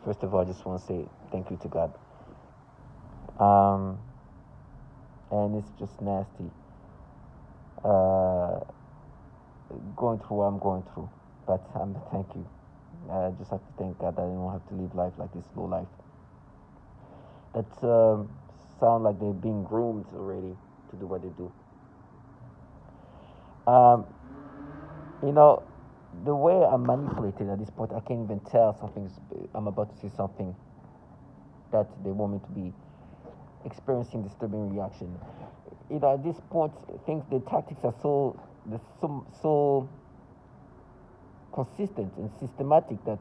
First of all, I just want to say thank you to God. Um, and it's just nasty. Uh, Going through what I'm going through, but thank you. I just have to thank God that I don't have to live life like this low life. That sound like they're being groomed already to do what they do. Um, you know, the way I'm manipulated at this point, I can't even tell something's. I'm about to say something that they want me to be experiencing disturbing reaction. At this point, things the tactics are so consistent and systematic that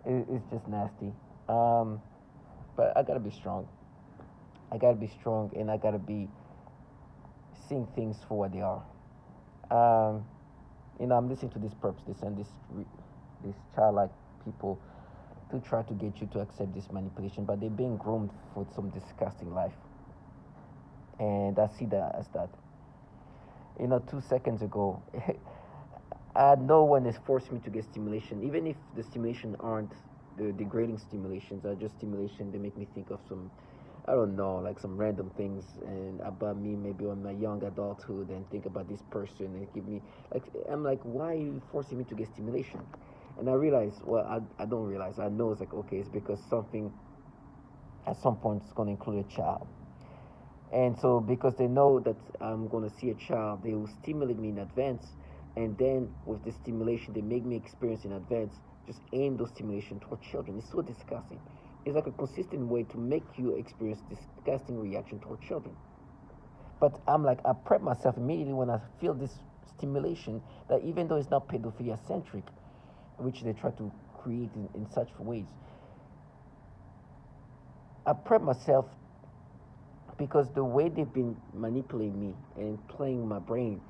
it's just nasty. Um, but I gotta be strong. I gotta be strong, and I gotta be seeing things for what they are. Um, I'm listening to this perps, this and this childlike people to try to get you to accept this manipulation, but they're being groomed for some disgusting life, and I see that as that. 2 seconds ago, I know when it's forced me to get stimulation, even if the stimulation aren't the degrading stimulations, are just stimulation. They make me think of some, I don't know, like some random things and about me, maybe on my young adulthood, and think about this person and give me like I'm like, why are you forcing me to get stimulation? And I realize, well, I don't realize. I know it's like okay, it's because something at some point is going to include a child. And so, because they know that I'm going to see a child, they will stimulate me in advance. And then, with the stimulation they make me experience in advance, just aim those stimulation toward children. It's so disgusting. It's like a consistent way to make you experience disgusting reaction toward children. But I'm like, I prep myself immediately when I feel this stimulation that even though it's not pedophilia centric, which they try to create in such ways, I prep myself because the way they've been manipulating me and playing my brain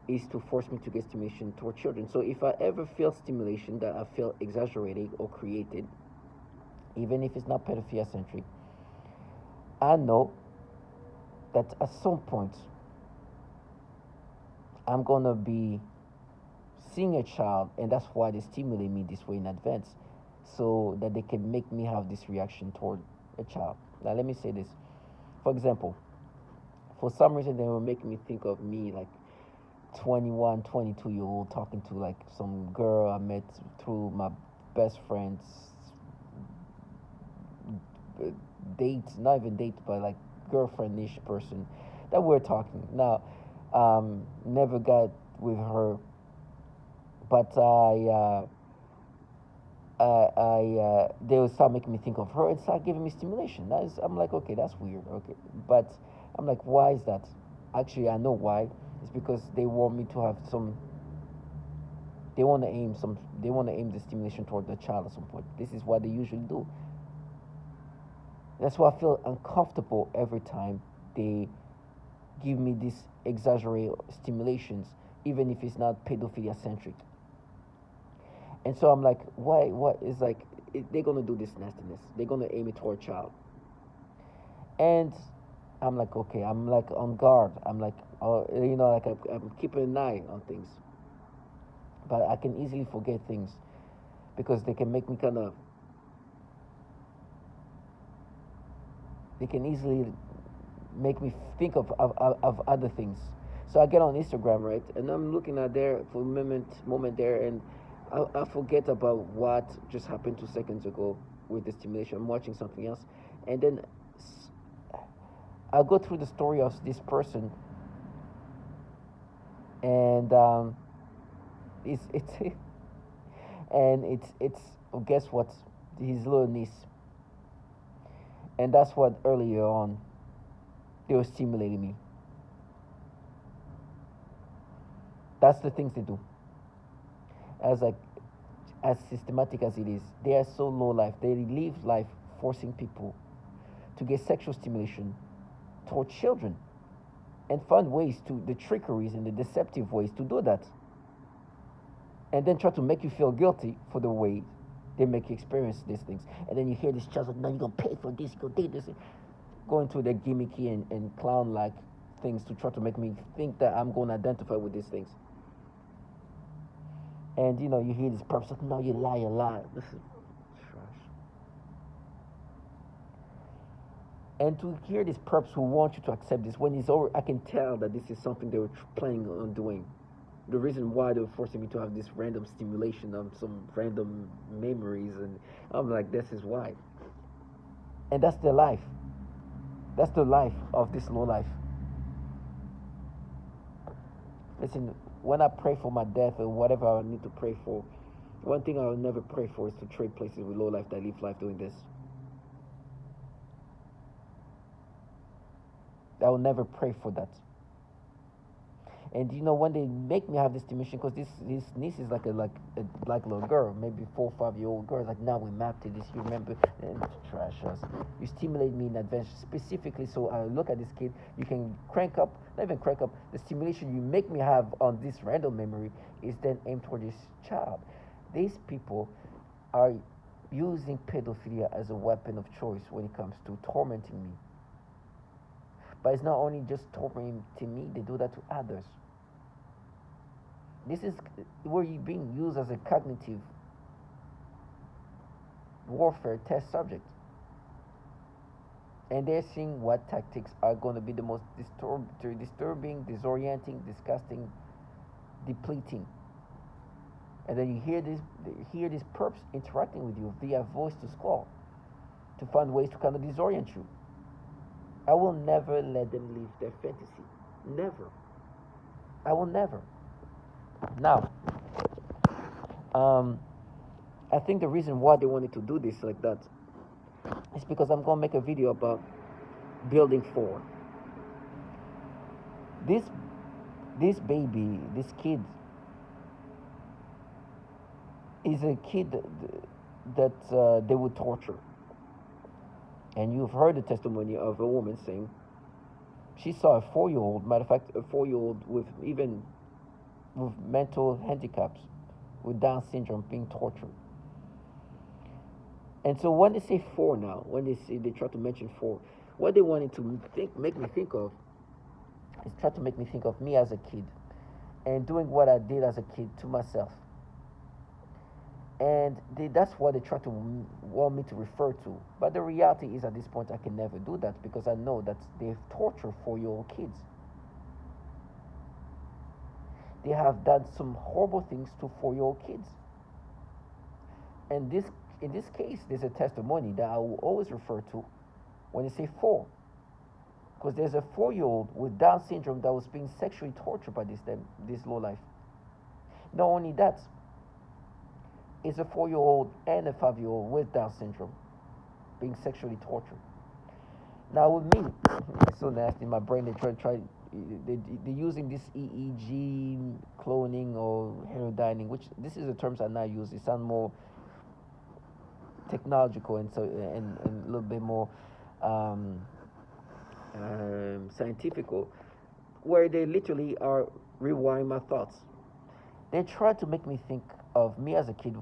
is to force me to get stimulation toward children. So if I ever feel stimulation that I feel exaggerated or created, even if it's not pedophilia centric, I know that at some point I'm gonna be seeing a child, and that's why they stimulate me this way in advance, so that they can make me have this reaction toward a child. Now let me say this. For example, for some reason they were making me think of me like 21, 22-year old talking to like some girl I met through my best friend's date, not even date, but like girlfriend-ish person that we're talking. Now, never got with her, but they would start making me think of her and start giving me stimulation. I'm like, okay, that's weird. Okay, but I'm like, why is that? Actually, I know why. It's because they want me to have some. They want to aim some. They want to aim the stimulation toward the child at some point. This is what they usually do. That's why I feel uncomfortable every time they give me these exaggerated stimulations, even if it's not pedophilia centric. And so I'm like, why? What is like? They're gonna do this nastiness. They're gonna aim it toward a child. And I'm like, okay. I'm like on guard. I'm like, like I'm keeping an eye on things. But I can easily forget things because they can make me kind of. They can easily make me think of other things. So I get on Instagram, right, and I'm looking at there for a moment there, and I forget about what just happened 2 seconds ago with the stimulation. I'm watching something else, and then I'll go through the story of this person, and it's and it's guess what, his little niece, and that's what earlier on they were stimulating me. That's the things they do. As like as systematic as it is, they are so low life. They live life forcing people to get sexual stimulation toward children and find ways to the trickeries and the deceptive ways to do that. And then try to make you feel guilty for the way they make you experience these things. And then you hear this child like, no, you're gonna pay for this, you're gonna do this. Going through the gimmicky and clown like things to try to make me think that I'm gonna identify with these things. And you hear this person, no, you lie a lot. This is trash. And to hear these perps who want you to accept this when it's over, I can tell that this is something they were planning on doing. The reason why they were forcing me to have this random stimulation of some random memories, and I'm like, this is why. And that's their life. That's the life of this low life. Listen, when I pray for my death or whatever I need to pray for, one thing I will never pray for is to trade places with low life that live life doing this. I will never pray for that. And when they make me have this dimension, because this niece is like a like little girl, maybe 4 or 5 year old girl. Like, now we mapped to this. You remember? And trash us. You stimulate me in advance specifically, so I look at this kid. You can crank up, not even crank up. The stimulation you make me have on this random memory is then aimed toward this child. These people are using pedophilia as a weapon of choice when it comes to tormenting me. But it's not only just tormenting me, they do that to others. This is where you're being used as a cognitive warfare test subject. And they're seeing what tactics are going to be the most disturbing, disorienting, disgusting, depleting. And then you hear these perps interacting with you via voice to skull to find ways to kind of disorient you. I will never let them live their fantasy. Never. I will never. Now, I think the reason why they wanted to do this like that is because I'm going to make a video about Building 4. This baby, this kid, is a kid that they would torture. And you've heard the testimony of a woman saying she saw a 4-year-old, matter of fact, a 4-year-old with mental handicaps, with Down syndrome, being tortured. And so when they say 4 now, when they try to mention 4, what they wanted to make me think of is try to make me think of me as a kid and doing what I did as a kid to myself. And that's what they try to want me to refer to. But the reality is, at this point, I can never do that because I know that they've tortured 4-year-old kids. They have done some horrible things to 4-year-old kids. And in this case, there's a testimony that I will always refer to when they say 4. Because there's a 4-year-old with Down syndrome that was being sexually tortured by this lowlife. Not only that, it's a 4-year-old and a 5-year-old with Down syndrome being sexually tortured. Now with me, it's so nasty. My brain, they're using this EEG cloning or heterodyning, which this is the terms I now use. They sound more technological and a little bit more scientifical, where they literally are rewiring my thoughts. They try to make me think of me as a kid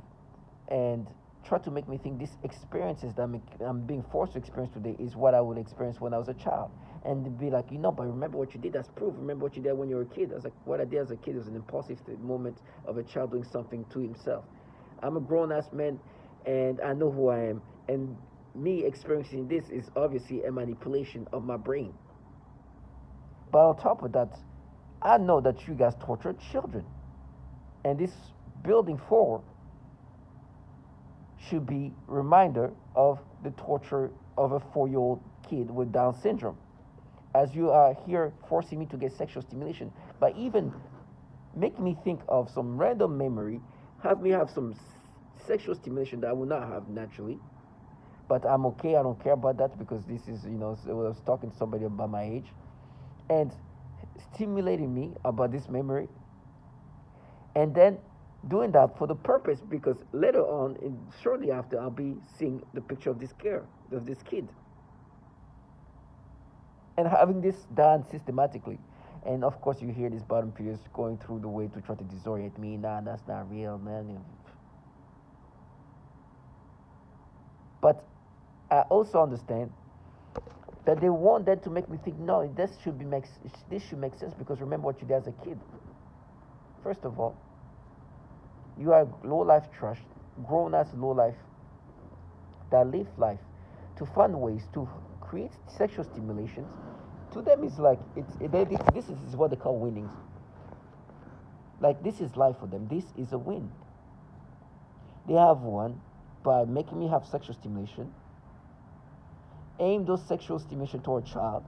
and try to make me think these experiences that I'm being forced to experience today is what I would experience when I was a child. And be like, but remember what you did, that's proof. Remember what you did when you were a kid. I was like, what I did as a kid was an impulsive moment of a child doing something to himself. I'm a grown-ass man, and I know who I am. And me experiencing this is obviously a manipulation of my brain. But on top of that, I know that you guys tortured children. And this Building 4 should be a reminder of the torture of a 4-year-old kid with Down syndrome. As you are here forcing me to get sexual stimulation, but even make me think of some random memory, have me have some sexual stimulation that I will not have naturally. But I'm okay, I don't care about that because this is, I was talking to somebody about my age. And stimulating me about this memory. And then doing that for the purpose because later on, shortly after, I'll be seeing the picture of this kid. And having this done systematically. And of course, you hear these bottom feeders going through the way to try to disorient me. Nah, that's not real, man. But I also understand that they want that to make me think, no, this should make sense because remember what you did as a kid. First of all, You are low life trash, grown as low life that live life to find ways to create sexual stimulations. To them, it's like this is what they call winnings. Like this is life for them. This is a win. They have won by making me have sexual stimulation, aim those sexual stimulation toward a child,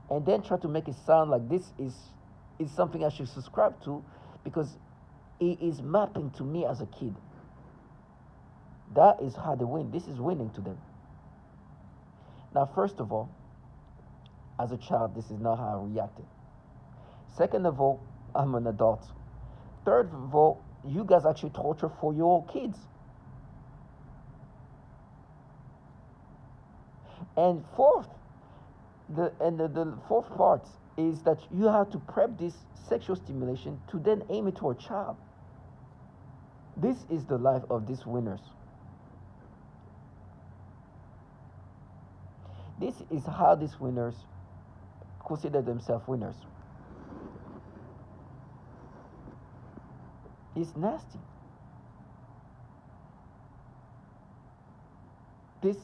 and then try to make it sound like this is something I should subscribe to because it is mapping to me as a kid. That is how they win. This is winning to them. Now, first of all, as a child, this is not how I reacted. Second of all, I'm an adult. Third of all, you guys actually torture 4-year old kids. And fourth, the fourth part is that you have to prep this sexual stimulation to then aim it toward a child. This is the life of these winners. This is how these winners consider themselves winners. It's nasty. This,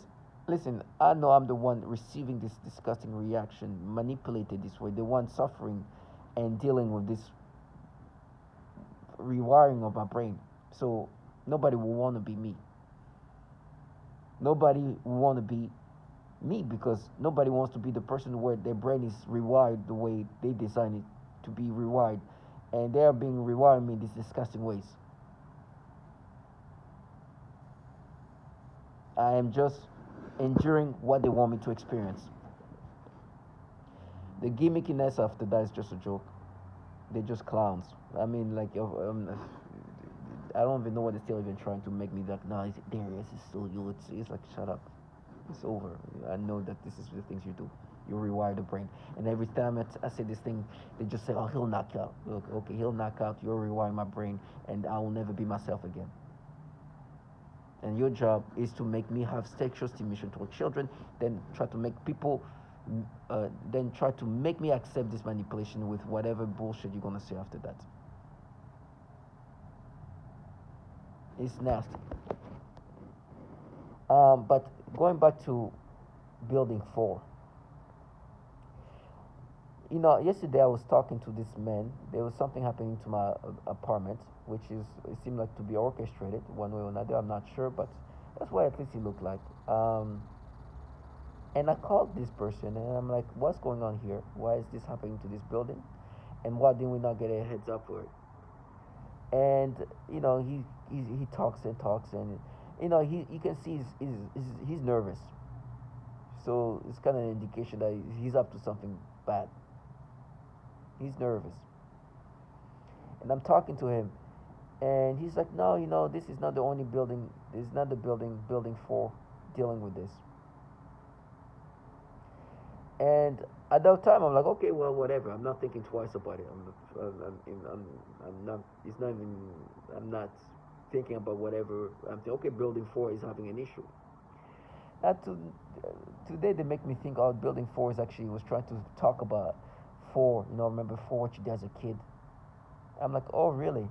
listen, I know I'm the one receiving this disgusting reaction, manipulated this way, the one suffering and dealing with this rewiring of my brain. So nobody will want to be me. Nobody will want to be me because nobody wants to be the person where their brain is rewired the way they design it to be rewired, and they are being rewired me in these disgusting ways. I am just enduring what they want me to experience. The gimmickiness after that is just a joke. They're just clowns. I mean, like, I don't even know what they're still even trying to make me like. No, Darius, it's still you. It's like, shut up. It's over. I know that this is the things you do. You rewire the brain. And every time I say this thing, they just say, oh, he'll knock out. Look, okay, he'll knock out. You'll rewire my brain, and I will never be myself again. And your job is to make me have sexual stimulation toward children, then try to make people, then try to make me accept this manipulation with whatever bullshit you're gonna say after that. It's nasty. But going back to building 4, yesterday I was talking to this man. There was something happening to my apartment, which it seemed like to be orchestrated one way or another. I'm not sure, but that's what at least it looked like. And I called this person and I'm like, what's going on here? Why is this happening to this building? And why didn't we not get a heads up for it? And he talks and talks, and he you can see he's nervous. So it's kind of an indication that he's up to something bad. He's nervous. And I'm talking to him, and he's like, no, this is not the only building. This is not the building 4 dealing with this. And at that time, I'm like, okay, well, whatever. I'm not thinking twice about it. I'm not. It's not even. I'm not thinking about whatever. I'm thinking, okay, building 4 is having an issue. Today they make me think, oh, building 4 is actually was trying to talk about 4. Remember 4 what you did as a kid. I'm like, oh, really?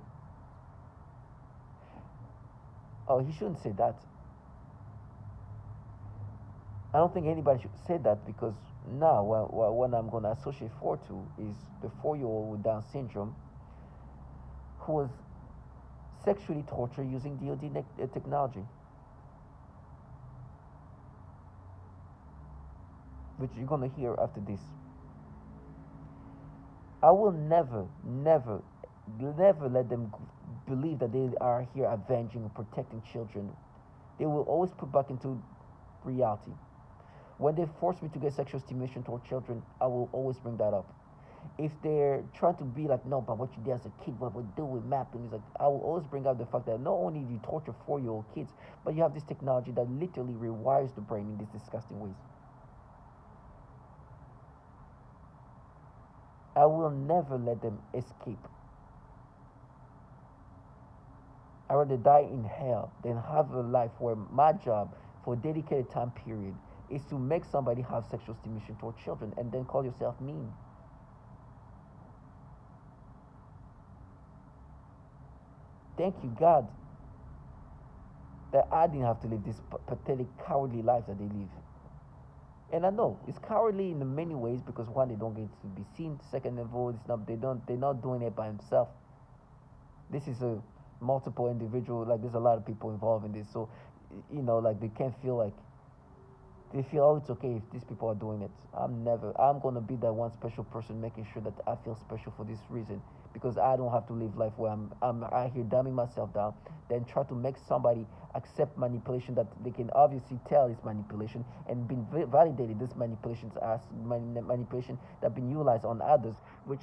Oh, he shouldn't say that. I don't think anybody should say that because now when I'm going to associate 4 to is the 4-year-old with Down syndrome who was sexually tortured using DoD technology, which you're going to hear after this. I will never, never, never let them believe that they are here avenging and protecting children. They will always put back into reality. When they force me to get sexual stimulation toward children, I will always bring that up. If they're trying to be like, no, but what you did as a kid, what we do with mapping, is like, I will always bring up the fact that not only do you torture 4-year-old kids, but you have this technology that literally rewires the brain in these disgusting ways. I will never let them escape. I'd rather die in hell than have a life where my job for a dedicated time period is to make somebody have sexual stimulation toward children and then call yourself mean. Thank you, God, that I didn't have to live this pathetic, cowardly life that they live. And I know it's cowardly in many ways because one, they don't get to be seen. Second of all, it's not they're not doing it by themselves. This is a multiple individual. Like there's a lot of people involved in this, so like they can't feel like they feel, oh, it's okay if these people are doing it. I'm gonna be that one special person making sure that I feel special for this reason because I don't have to live life where I'm out here dumbing myself down, then try to make somebody accept manipulation that they can obviously tell is manipulation and been validated. This manipulations as manipulation that been utilized on others, which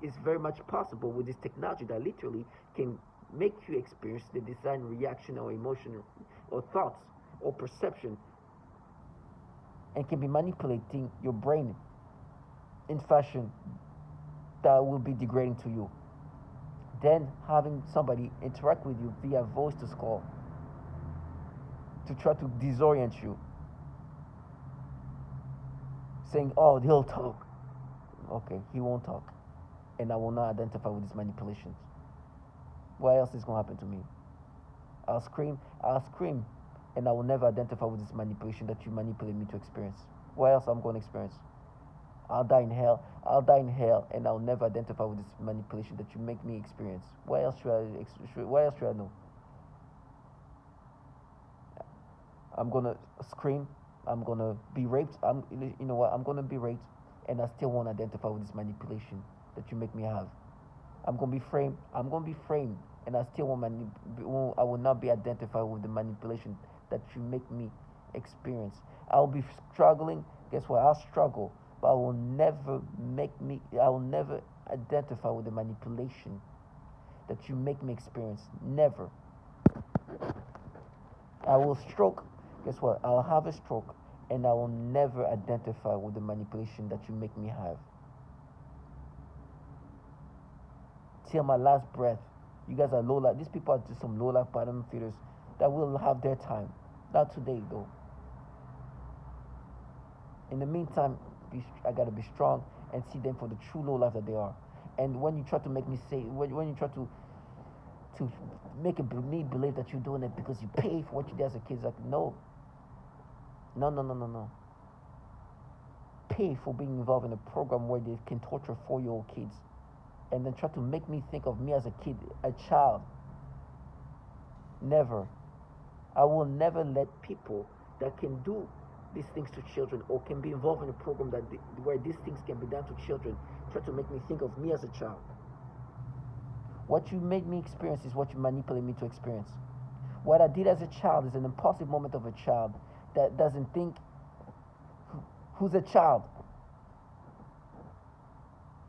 is very much possible with this technology that literally can make you experience the design reaction or emotion or thoughts or perception and can be manipulating your brain in fashion that will be degrading to you. Then having somebody interact with you via voice to call to try to disorient you, saying, "Oh, he'll talk." Okay, he won't talk, and I will not identify with his manipulations. What else is gonna happen to me? I'll scream, and I will never identify with this manipulation that you manipulate me to experience. What else I'm gonna experience? I'll die in hell. I'll die in hell, and I'll never identify with this manipulation that you make me experience. What else what else should I know? I'm gonna scream. I'm gonna be raped. You know what? I'm gonna be raped, and I still won't identify with this manipulation that you make me have. I'm gonna be framed. I'm gonna be framed, and I still I will not be identified with the manipulation that you make me experience. I'll be struggling. Guess what? I'll struggle, but I will never I will never identify with the manipulation that you make me experience. Never. I will stroke. Guess what? I'll have a stroke, and I will never identify with the manipulation that you make me have. Till my last breath. You guys are low life. These people are just some low life bottom feeders that will have their time. Not today though. In the meantime, I gotta be strong and see them for the true low life that they are. And when you try to make me say, when you try to make me believe that you're doing it because you pay for what you did as a kid, it's like no, no. Pay for being involved in a program where they can torture 4-year-old kids and then try to make me think of me as a kid, a child. Never. I will never let people that can do these things to children or can be involved in a program where these things can be done to children try to make me think of me as a child. What you made me experience is what you manipulate me to experience. What I did as a child is an impulsive moment of a child that doesn't think who's a child.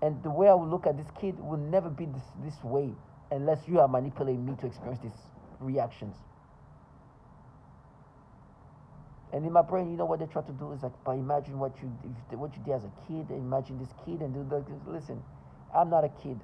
And the way I will look at this kid will never be this way unless you are manipulating me to experience these reactions. And in my brain, you know what they try to do is like, but imagine what you did as a kid. Imagine this kid and do that. Listen, I'm not a kid.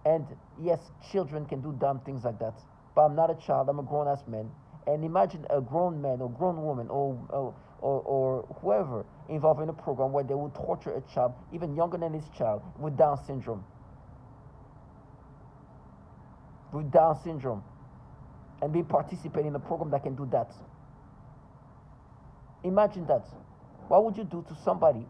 And yes, children can do dumb things like that. But I'm not a child. I'm a grown-ass man. And imagine a grown man or grown woman or whoever involved in a program where they will torture a child, even younger than this child, with Down syndrome. With Down syndrome. And be participating in a program that can do that. Imagine that. What would you do to somebody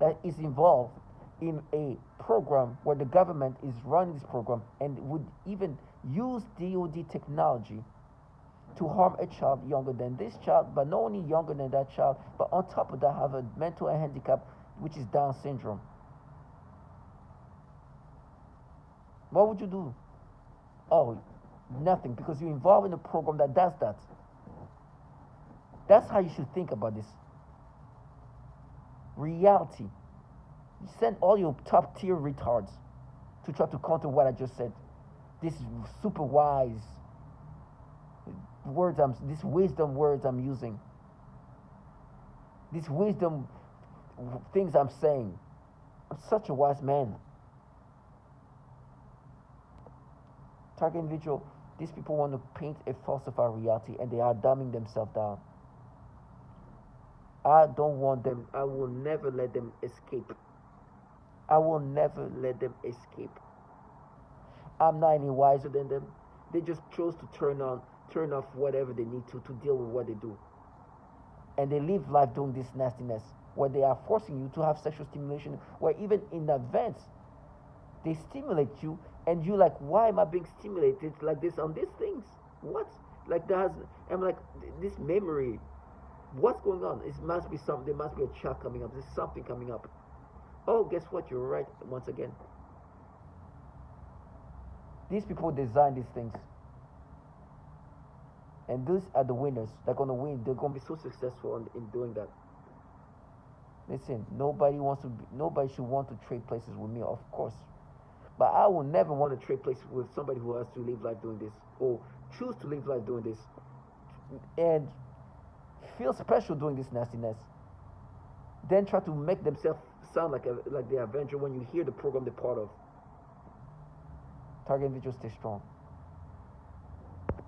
that is involved in a program where the government is running this program and would even use DoD technology to harm a child younger than this child, but not only younger than that child, but on top of that have a mental handicap, which is Down syndrome? What would you do? Oh, nothing, because you're involved in a program that does that. That's how you should think about this. Reality. You send all your top tier retards to try to counter what I just said. This super wise these wisdom words I'm using. These wisdom things I'm saying. I'm such a wise man. Target individual, these people want to paint a falsified reality and they are dumbing themselves down. I don't want them. I will never let them escape. I will never let them escape. I'm not any wiser than them. They just chose to turn off whatever they need to deal with what they do, and they live life doing this nastiness where they are forcing you to have sexual stimulation, where even in advance they stimulate you, and you like, why am I being stimulated like this on these things? What? Like that has, I'm like, this memory, what's going on? It must be something, there must be a child coming up, there's something coming up. Oh, guess what, you're right once again. These people design these things, and these are the winners. They're gonna win, they're gonna be so successful in doing that. Listen, nobody should want to trade places with me, of course. But I will never want to trade places with somebody who has to live life doing this, or choose to live life doing this, and feel special doing this nastiness. Then try to make themselves sound like the Avenger when you hear the program they're part of. Target individuals stay strong.